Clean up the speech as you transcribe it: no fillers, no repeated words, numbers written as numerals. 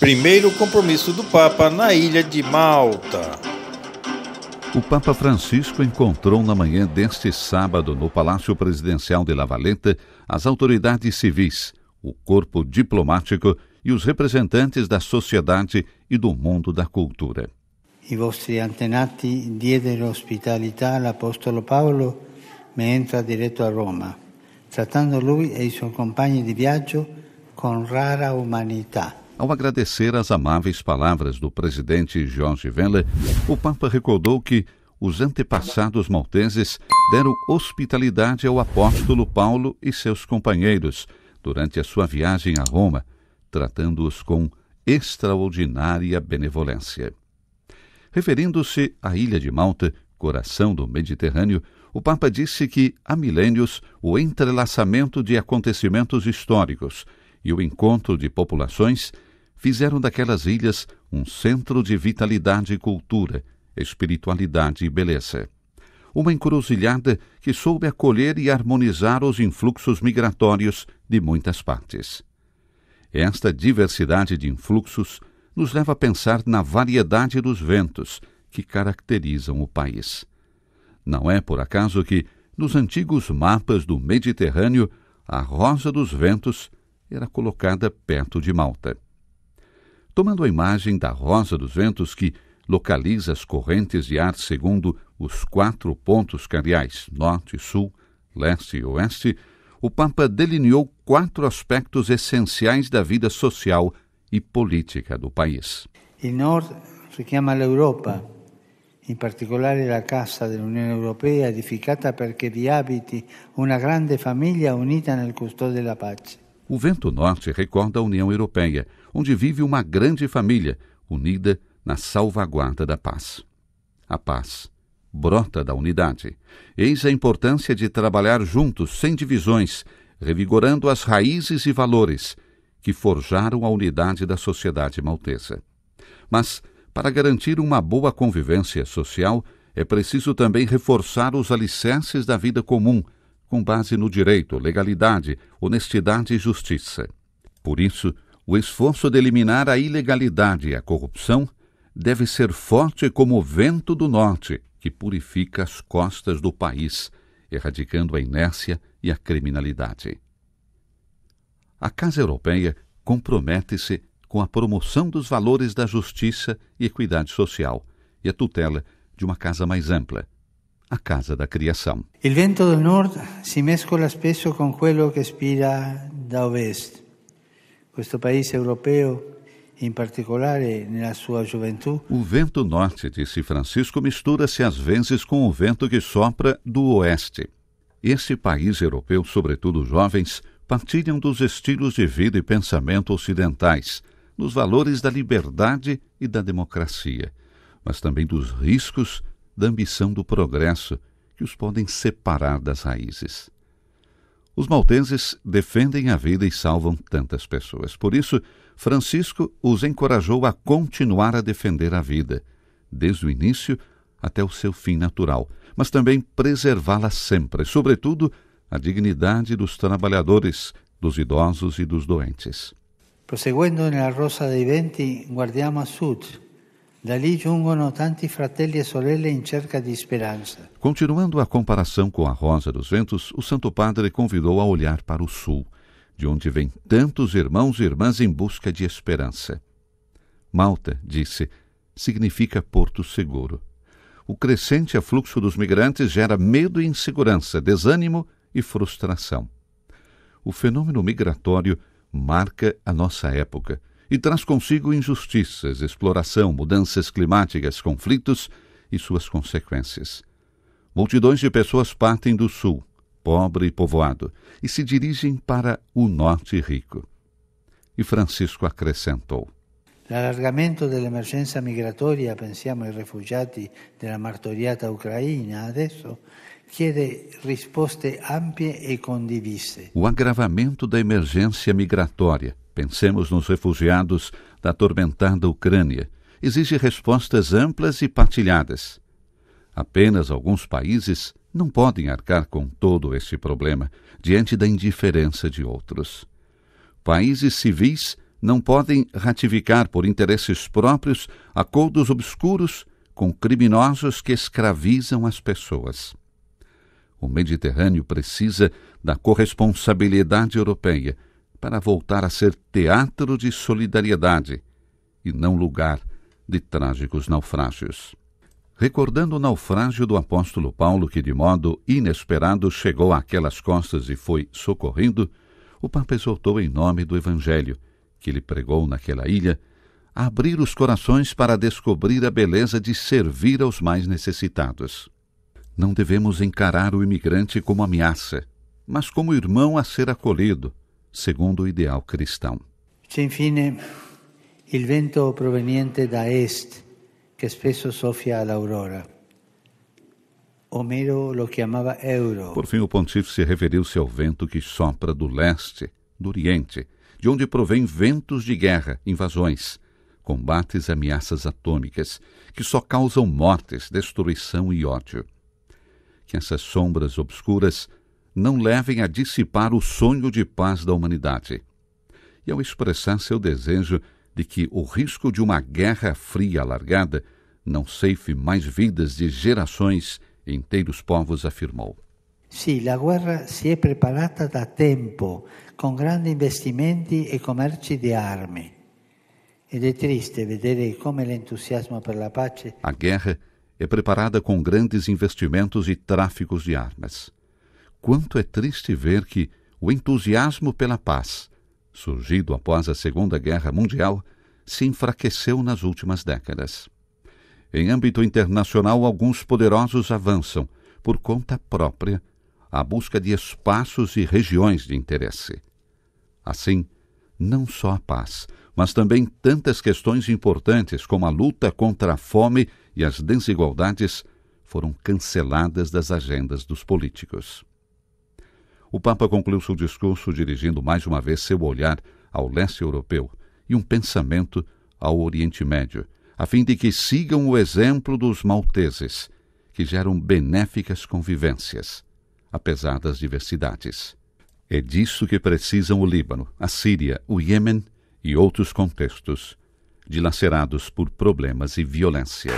Primeiro compromisso do Papa na ilha de Malta. O Papa Francisco encontrou na manhã deste sábado, no Palácio Presidencial de La Valetta, as autoridades civis, o corpo diplomático e os representantes da sociedade e do mundo da cultura. I vostri antenati diedero ospitalità all'Apostolo Paolo mentre diretto a Roma, trattando lui e i suoi compagni di viaggio con rara umanità. Ao agradecer as amáveis palavras do presidente Jorge Vella, o Papa recordou que os antepassados malteses deram hospitalidade ao apóstolo Paulo e seus companheiros durante a sua viagem a Roma, tratando-os com extraordinária benevolência. Referindo-se à ilha de Malta, coração do Mediterrâneo, o Papa disse que há milênios o entrelaçamento de acontecimentos históricos e o encontro de populações fizeram daquelas ilhas um centro de vitalidade e cultura, espiritualidade e beleza. Uma encruzilhada que soube acolher e harmonizar os influxos migratórios de muitas partes. Esta diversidade de influxos nos leva a pensar na variedade dos ventos que caracterizam o país. Não é por acaso que, nos antigos mapas do Mediterrâneo, a Rosa dos Ventos era colocada perto de Malta. Tomando a imagem da Rosa dos Ventos, que localiza as correntes de ar segundo os 4 pontos cardeais, norte, sul, leste e oeste, o Papa delineou 4 aspectos essenciais da vida social e política do país. Il Nord richiama l'Europa, in particolare la Casa dell'Unione Europea, edificata perché vi abiti una grande famiglia unita nel custode della pace. O vento norte recorda a União Europeia, onde vive uma grande família, unida na salvaguarda da paz. A paz brota da unidade. Eis a importância de trabalhar juntos, sem divisões, revigorando as raízes e valores que forjaram a unidade da sociedade maltesa. Mas, para garantir uma boa convivência social, é preciso também reforçar os alicerces da vida comum, com base no direito, legalidade, honestidade e justiça. Por isso, o esforço de eliminar a ilegalidade e a corrupção deve ser forte como o vento do norte, que purifica as costas do país, erradicando a inércia e a criminalidade. A Casa Europeia compromete-se com a promoção dos valores da justiça e equidade social e a tutela de uma casa mais ampla, a Casa da Criação. Il vento del nord si mescola spesso con quello che spira da ovest. Questo paese europeo, in particolare nella sua gioventù. O vento norte, disse Francisco, mistura-se às vezes com o vento que sopra do oeste. Este país europeu, sobretudo os jovens, partilham dos estilos de vida e pensamento ocidentais, nos valores da liberdade e da democracia, mas também dos riscos da ambição do progresso que os podem separar das raízes. Os malteses defendem a vida e salvam tantas pessoas. Por isso, Francisco os encorajou a continuar a defender a vida, desde o início até o seu fim natural, mas também preservá-la sempre, sobretudo a dignidade dos trabalhadores, dos idosos e dos doentes. Proseguendo nella Rosa dei Venti, guardiamo a sud. Da lì giungono tanti fratelli e sorelle in cerca di speranza. Continuando a comparação com a Rosa dos Ventos, o Santo Padre convidou a olhar para o sul, de onde vêm tantos irmãos e irmãs em busca de esperança. Malta, disse, significa porto seguro. O crescente afluxo dos migrantes gera medo e insegurança, desânimo e frustração. O fenômeno migratório marca a nossa época e traz consigo injustiças, exploração, mudanças climáticas, conflitos e suas consequências. Multidões de pessoas partem do sul, pobre e povoado, e se dirigem para o norte rico. E Francisco acrescentou: L'allargamento dell'emergenza migratoria, pensiamo ai rifugiati della martoriata Ucraina, adesso chiede risposte ampie e condivise. O agravamento da emergência migratória, pensemos nos refugiados da atormentada Ucrânia, exige respostas amplas e partilhadas. Apenas alguns países não podem arcar com todo este problema diante da indiferença de outros. Países civis não podem ratificar por interesses próprios acordos obscuros com criminosos que escravizam as pessoas. O Mediterrâneo precisa da corresponsabilidade europeia para voltar a ser teatro de solidariedade e não lugar de trágicos naufrágios. Recordando o naufrágio do apóstolo Paulo, que de modo inesperado chegou àquelas costas e foi socorrido, o Papa exortou em nome do Evangelho, que ele pregou naquela ilha, a abrir os corações para descobrir a beleza de servir aos mais necessitados. Não devemos encarar o imigrante como ameaça, mas como irmão a ser acolhido, segundo o ideal cristão. C'è infine il vento proveniente da est, che spesso soffia all'aurora. Homero lo chiamava euro. Por fim, o pontífice referiu-se ao vento que sopra do leste, do oriente, de onde provém ventos de guerra, invasões, combates e ameaças atômicas, que só causam mortes, destruição e ódio. Que essas sombras obscuras não levem a dissipar o sonho de paz da humanidade. E ao expressar seu desejo de que o risco de uma guerra fria alargada não ceife mais vidas de gerações e inteiros povos, afirmou: Sì, la guerra si è preparata da tempo, con grandi investimenti e commerci di armi. Ed è triste vedere come l'entusiasmo per la pace... A guerra é preparada com grandes investimentos e tráficos de armas. Quanto é triste ver que o entusiasmo pela paz, surgido após a Segunda Guerra Mundial, se enfraqueceu nas últimas décadas. Em âmbito internacional, alguns poderosos avançam, por conta própria, à busca de espaços e regiões de interesse. Assim, não só a paz, mas também tantas questões importantes como a luta contra a fome e as desigualdades foram canceladas das agendas dos políticos. O Papa concluiu seu discurso dirigindo mais uma vez seu olhar ao leste europeu e um pensamento ao Oriente Médio, a fim de que sigam o exemplo dos malteses, que geram benéficas convivências, apesar das diversidades. É disso que precisam o Líbano, a Síria, o Iêmen e outros contextos, dilacerados por problemas e violência.